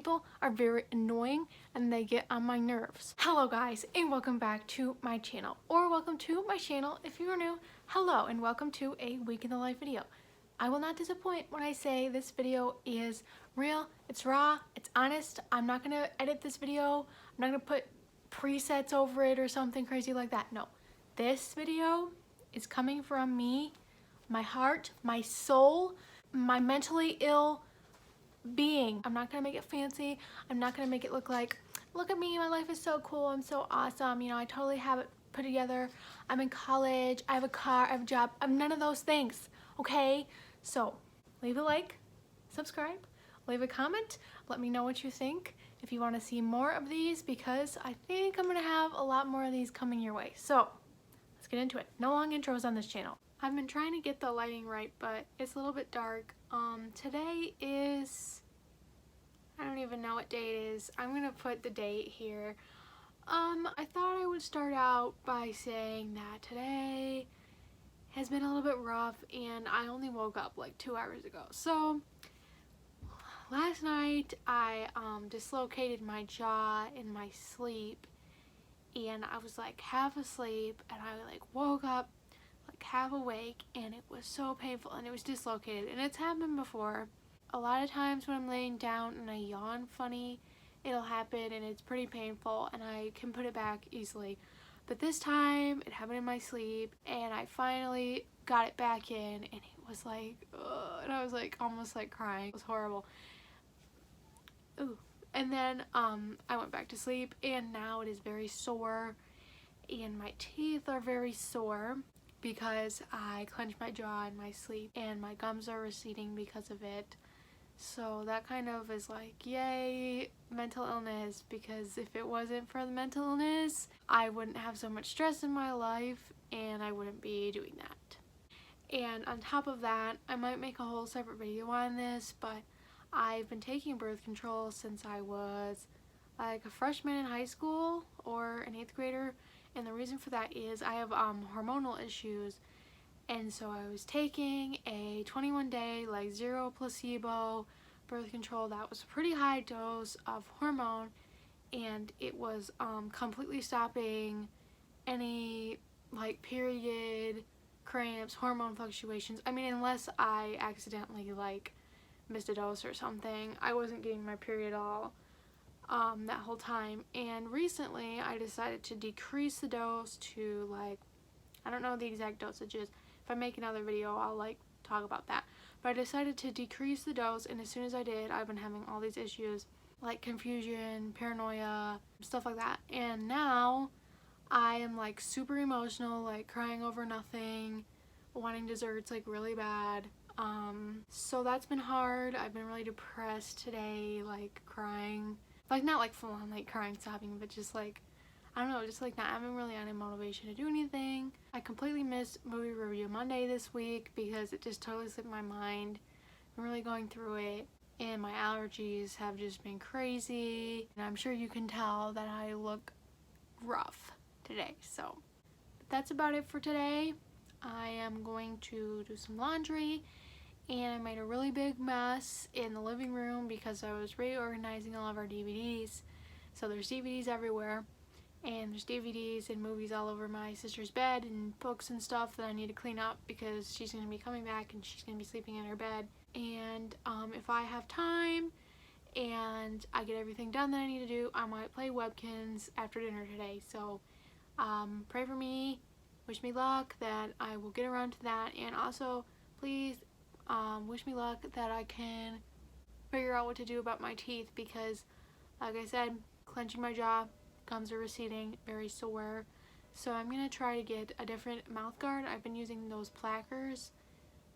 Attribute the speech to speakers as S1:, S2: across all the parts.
S1: people are very annoying and they get on my nerves. Hello guys, and welcome back to my channel, or welcome to my channel if you are new. Hello and welcome to a week in the life video. I will not disappoint when I say this video is real, it's raw, it's honest. I'm not gonna edit this video, I'm not gonna put presets over it or something crazy like that. No, this video is coming from me, my heart, my soul, my mentally ill being. I'm not gonna make it fancy. I'm not gonna make it look like, look at me, my life is so cool, I'm so awesome, you know, I totally have it put together, I'm in college, I have a car, I have a job. I'm none of those things, okay? So leave a like, subscribe, leave a comment, let me know what you think if you want to see more of these, because I think I'm gonna have a lot more of these coming your way. So let's get into it. No long intros on this channel. I've been trying to get the lighting right, but it's a little bit dark. Today is, I don't even know what day it is. I'm gonna put the date here. I thought I would start out by saying that today has been a little bit rough and I only woke up like 2 hours ago. So last night I dislocated my jaw in my sleep, and I was like half asleep and I like woke up like half awake, and it was so painful and it was dislocated, and it's happened before. A lot of times when I'm laying down and I yawn funny, it'll happen and it's pretty painful and I can put it back easily. But this time it happened in my sleep and I finally got it back in, and it was like, ugh, and I was like almost like crying. It was horrible. Ooh. And then I went back to sleep, and now it is very sore and my teeth are very sore because I clenched my jaw in my sleep, and my gums are receding because of it. So that kind of is like, yay, mental illness, because if it wasn't for the mental illness, I wouldn't have so much stress in my life and I wouldn't be doing that. And on top of that, I might make a whole separate video on this, but I've been taking birth control since I was like a freshman in high school or an 8th grader, and the reason for that is I have hormonal issues. And so I was taking a 21-day, like zero placebo birth control that was a pretty high dose of hormone, and it was completely stopping any like period, cramps, hormone fluctuations. I mean, unless I accidentally like missed a dose or something, I wasn't getting my period at all that whole time. And recently I decided to decrease the dose to like, I don't know the exact dosages. If I make another video, I'll like talk about that. But I decided to decrease the dose, and as soon as I did, I've been having all these issues like confusion, paranoia, stuff like that. And now I am like super emotional, like crying over nothing, wanting desserts like really bad. So that's been hard. I've been really depressed today, like crying, like not like full on like crying, sobbing, but just like, I don't know, just like not having really any motivation to do anything. I completely missed movie review Monday this week because it just totally slipped my mind. I'm really going through it, and my allergies have just been crazy, and I'm sure you can tell that I look rough today. So that's about it for today. I am going to do some laundry, and I made a really big mess in the living room because I was reorganizing all of our DVDs. So there's DVDs everywhere, and there's DVDs and movies all over my sister's bed and books and stuff that I need to clean up because she's going to be coming back and she's going to be sleeping in her bed. And if I have time and I get everything done that I need to do, I might play Webkinz after dinner today. So pray for me, wish me luck that I will get around to that, and also please wish me luck that I can figure out what to do about my teeth, because like I said, clenching my jaw, gums are receding, very sore. So I'm gonna try to get a different mouth guard. I've been using those plackers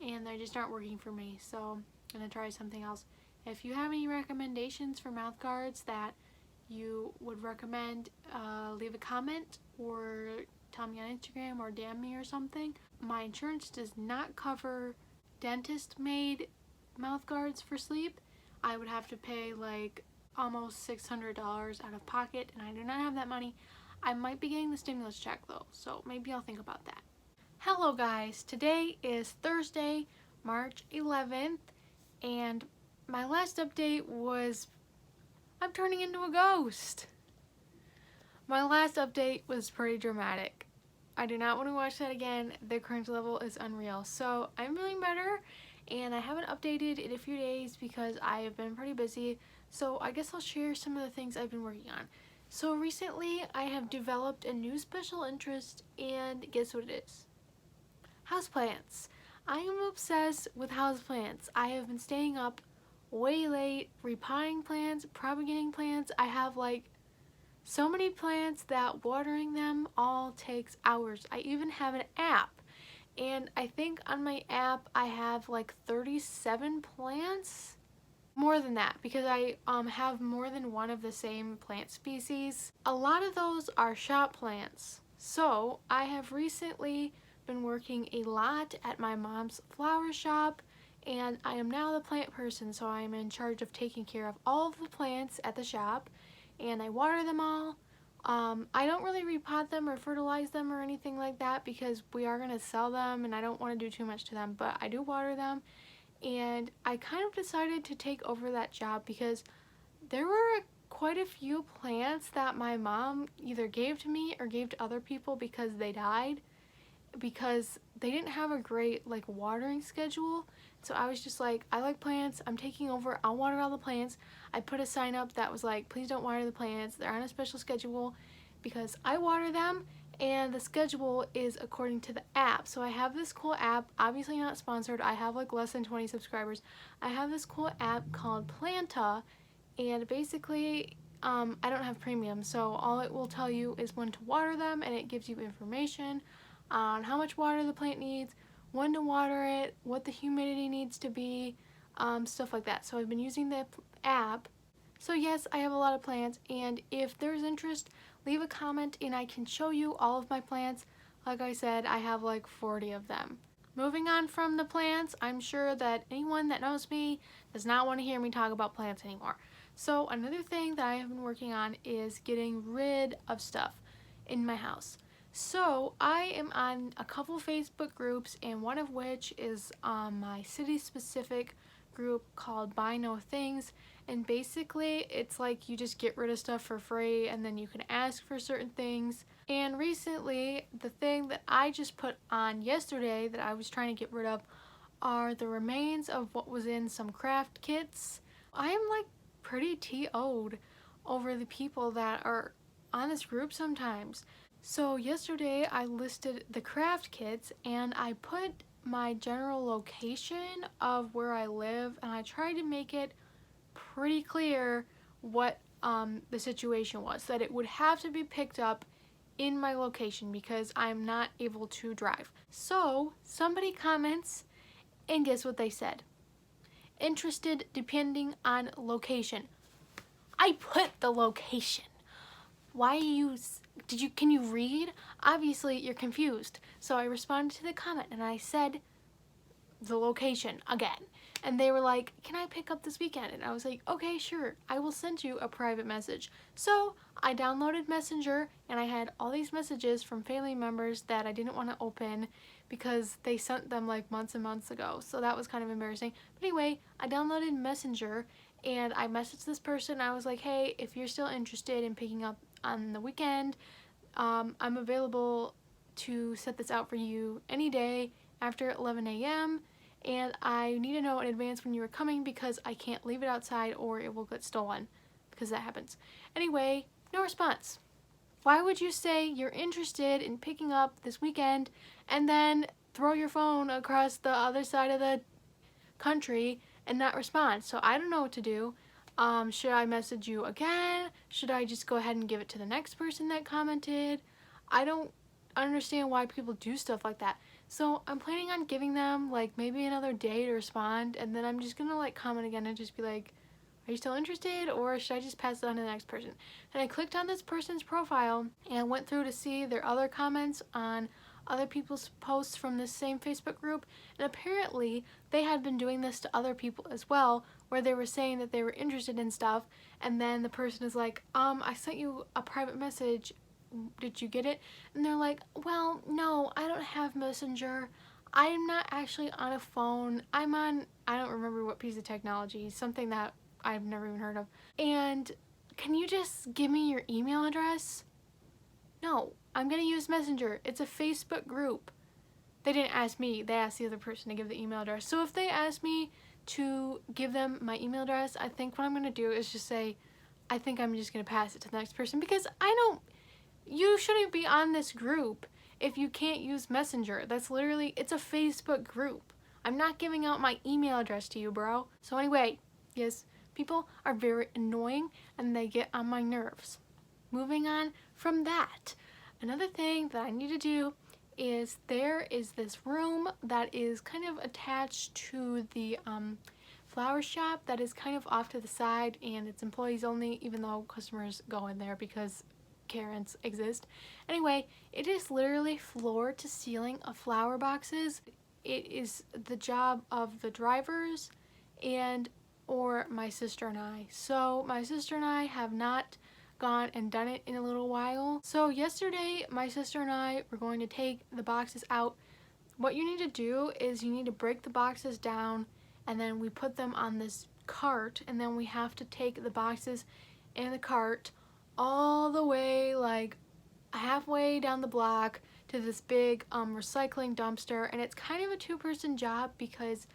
S1: and they just aren't working for me, so I'm gonna try something else. If you have any recommendations for mouth guards that you would recommend, leave a comment or tell me on Instagram or DM me or something. My insurance does not cover dentist made mouth guards for sleep. I would have to pay like almost $600 out of pocket, and I do not have that money. I might be getting the stimulus check though, so maybe I'll think about that. Hello guys, today is Thursday, March 11th, and my last update was I'm turning into a ghost. My last update was pretty dramatic. I do not want to watch that again. The cringe level is unreal. So I'm feeling better, and I haven't updated in a few days because I have been pretty busy. So I guess I'll share some of the things I've been working on. So recently I have developed a new special interest, and guess what it is? Houseplants. I am obsessed with houseplants. I have been staying up way late, repotting plants, propagating plants. I have like so many plants that watering them all takes hours. I even have an app, and I think on my app I have like 37 plants. More than that, because I have more than one of the same plant species. A lot of those are shop plants. So I have recently been working a lot at my mom's flower shop, and I am now the plant person, so I am in charge of taking care of all of the plants at the shop, and I water them all. I don't really repot them or fertilize them or anything like that because we are going to sell them and I don't want to do too much to them, but I do water them. And I kind of decided to take over that job because there were quite a few plants that my mom either gave to me or gave to other people because they died, because they didn't have a great like watering schedule. So I was just like, I like plants, I'm taking over, I'll water all the plants. I put a sign up that was like, please don't water the plants, they're on a special schedule, because I water them and the schedule is according to the app. So I have this cool app, obviously not sponsored, I have like less than 20 subscribers. I have this cool app called Planta, and basically I don't have premium, so all it will tell you is when to water them, and it gives you information on how much water the plant needs, when to water it, what the humidity needs to be, stuff like that. So I've been using the app. So yes, I have a lot of plants, and if there's interest, leave a comment and I can show you all of my plants. Like I said, I have like 40 of them. Moving on from the plants, I'm sure that anyone that knows me does not want to hear me talk about plants anymore. So another thing that I have been working on is getting rid of stuff in my house. So I am on a couple Facebook groups, and one of which is my city specific group called Buy No Things, and basically it's like you just get rid of stuff for free and then you can ask for certain things. And recently the thing that I just put on yesterday that I was trying to get rid of are the remains of what was in some craft kits. I am like pretty TO'd over the people that are on this group sometimes. So yesterday I listed the craft kits and I put my general location of where I live, and I tried to make it pretty clear what the situation was, that it would have to be picked up in my location because I'm not able to drive. So somebody comments, and guess what they said? Interested depending on location. I put the location. Why can you read? Obviously you're confused. So I responded to the comment and I said the location again. And they were like, can I pick up this weekend? And I was like, okay, sure, I will send you a private message. So I downloaded Messenger, and I had all these messages from family members that I didn't want to open because they sent them like months and months ago. So that was kind of embarrassing. But anyway, I downloaded Messenger and I messaged this person. I was like, hey, if you're still interested in picking up on the weekend, I'm available to set this out for you any day after 11 a.m. and I need to know in advance when you are coming because I can't leave it outside or it will get stolen, because that happens. Anyway, no response. Why would you say you're interested in picking up this weekend and then throw your phone across the other side of the country and not respond? So I don't know what to do. Should I message you again? Should I just go ahead and give it to the next person that commented? I don't understand why people do stuff like that. So I'm planning on giving them like maybe another day to respond, and then I'm just gonna like comment again and just be like, are you still interested, or should I just pass it on to the next person? And I clicked on this person's profile and went through to see their other comments on other people's posts from this same Facebook group, and apparently they had been doing this to other people as well, where they were saying that they were interested in stuff, and then the person is like, I sent you a private message, did you get it? And they're like, well, no, I don't have Messenger. I'm not actually on a phone. I'm on, I don't remember what piece of technology, something that I've never even heard of. And can you just give me your email address? No, I'm gonna use Messenger. It's a Facebook group. They didn't ask me, they asked the other person to give the email address. So if they ask me to give them my email address, I think what I'm gonna do is just say, I think I'm just gonna pass it to the next person, because you shouldn't be on this group if you can't use Messenger. That's literally, it's a Facebook group. I'm not giving out my email address to you, bro. So anyway, yes, people are very annoying and they get on my nerves. Moving on from that, another thing that I need to do is there is this room that is kind of attached to the flower shop that is kind of off to the side, and it's employees only, even though customers go in there because Karens exist. Anyway, it is literally floor to ceiling of flower boxes. It is the job of the drivers and or my sister and I. So my sister and I have not gone and done it in a little while. So yesterday my sister and I were going to take the boxes out. What you need to do is you need to break the boxes down, and then we put them on this cart, and then we have to take the boxes in the cart all the way like halfway down the block to this big recycling dumpster. And it's kind of a two-person job because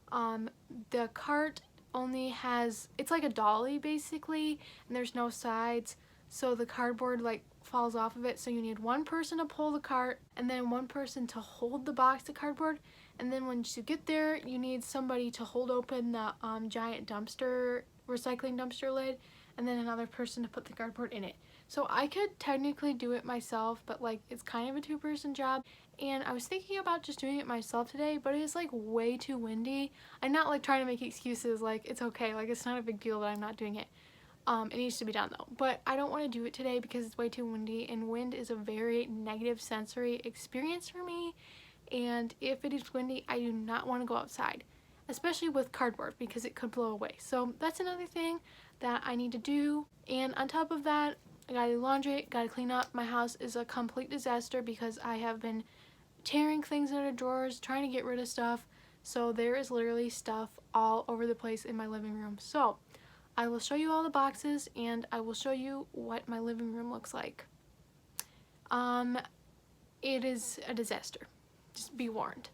S1: the cart only has, it's like a dolly basically, and there's no sides, so the cardboard like falls off of it. So you need one person to pull the cart and then one person to hold the box of cardboard, and then once you get there you need somebody to hold open the giant recycling dumpster lid, and then another person to put the cardboard in it. So I could technically do it myself, but like it's kind of a two-person job, and I was thinking about just doing it myself today, but it's like way too windy. I'm not like trying to make excuses, like it's okay, like it's not a big deal that I'm not doing it. It needs to be done though, but I don't want to do it today because it's way too windy, and wind is a very negative sensory experience for me, and if it is windy I do not want to go outside, especially with cardboard, because it could blow away. So that's another thing that I need to do. And on top of that, I gotta do laundry, gotta clean up. My house is a complete disaster because I have been tearing things out of drawers, trying to get rid of stuff. So there is literally stuff all over the place in my living room. So I will show you all the boxes, and I will show you what my living room looks like. It is a disaster. Just be warned.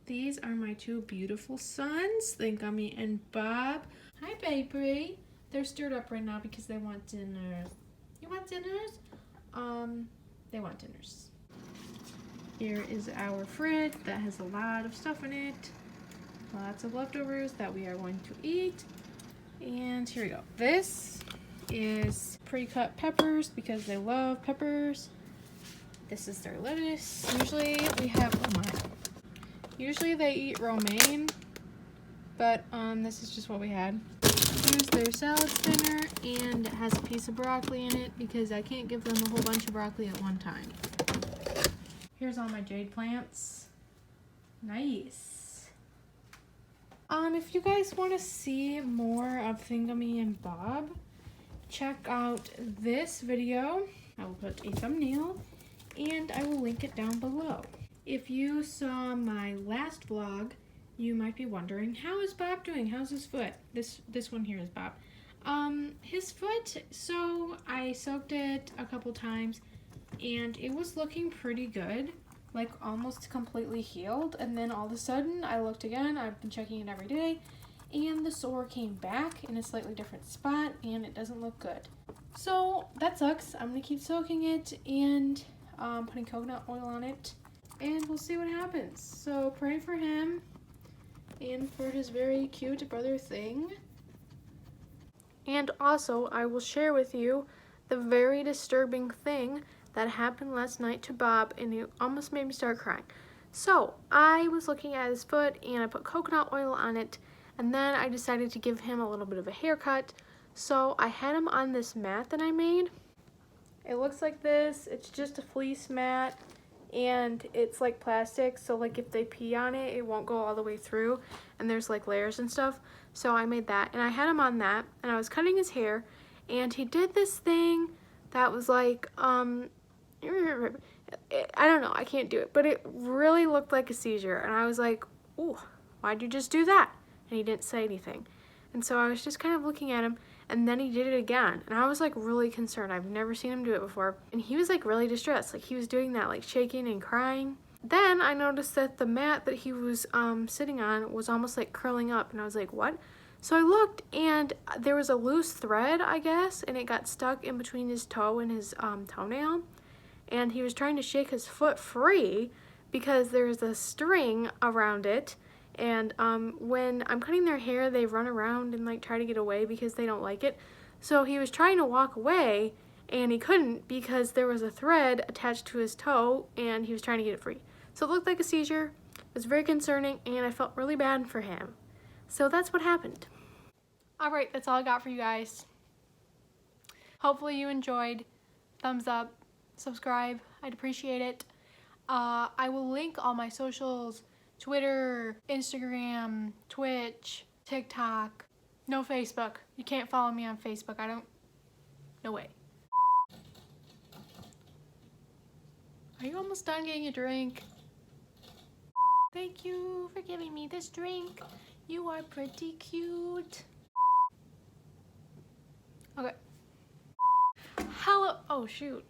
S2: These are my two beautiful sons, Thingummy and Bob. Hi, baby. They're stirred up right now because they want dinners. You want dinners? They want dinners. Here is our fridge that has a lot of stuff in it. Lots of leftovers that we are going to eat. And here we go. This is pre-cut peppers because they love peppers. This is their lettuce. Usually we have, oh my. Usually they eat romaine, but this is just what we had. Here's their salad spinner, and it has a piece of broccoli in it because I can't give them a whole bunch of broccoli at one time. Here's all my jade plants. Nice. If you guys want to see more of Thingummy and Bob, check out this video. I will put a thumbnail and I will link it down below. If you saw my last vlog, you might be wondering, how is Bob doing? How's his foot? This one here is Bob. His foot, so I soaked it a couple times and it was looking pretty good, like almost completely healed, and then all of a sudden I looked again. I've been checking it every day, and the sore came back in a slightly different spot and it doesn't look good. So that sucks. I'm gonna keep soaking it and putting coconut oil on it, and we'll see what happens. So pray for him and for his very cute brother Thing.
S1: And also, I will share with you the very disturbing thing that happened last night to Bob, and it almost made me start crying. So, I was looking at his foot, and I put coconut oil on it, and then I decided to give him a little bit of a haircut. So, I had him on this mat that I made. It looks like this. It's just a fleece mat, and it's like plastic, so like if they pee on it, it won't go all the way through, and there's like layers and stuff. So I made that, and I had him on that, and I was cutting his hair, and he did this thing that was like, I don't know, I can't do it, but it really looked like a seizure, and I was like, ooh, why'd you just do that? And he didn't say anything. And so I was just kind of looking at him, and then he did it again. And I was like really concerned. I've never seen him do it before. And he was like really distressed. Like he was doing that, like shaking and crying. Then I noticed that the mat that he was sitting on was almost like curling up. And I was like, what? So I looked, and there was a loose thread, I guess, and it got stuck in between his toe and his toenail. And he was trying to shake his foot free because there's a string around it. And when I'm cutting their hair, they run around and like try to get away because they don't like it. So he was trying to walk away, and he couldn't because there was a thread attached to his toe, and he was trying to get it free. So it looked like a seizure. It was very concerning, and I felt really bad for him. So that's what happened. All right, that's all I got for you guys. Hopefully you enjoyed. Thumbs up, subscribe, I'd appreciate it. I will link all my socials, Twitter, Instagram, Twitch, TikTok. No Facebook. You can't follow me on Facebook. No way. Are you almost done getting a drink? Thank you for giving me this drink. You are pretty cute. Okay. Hello. Oh, shoot.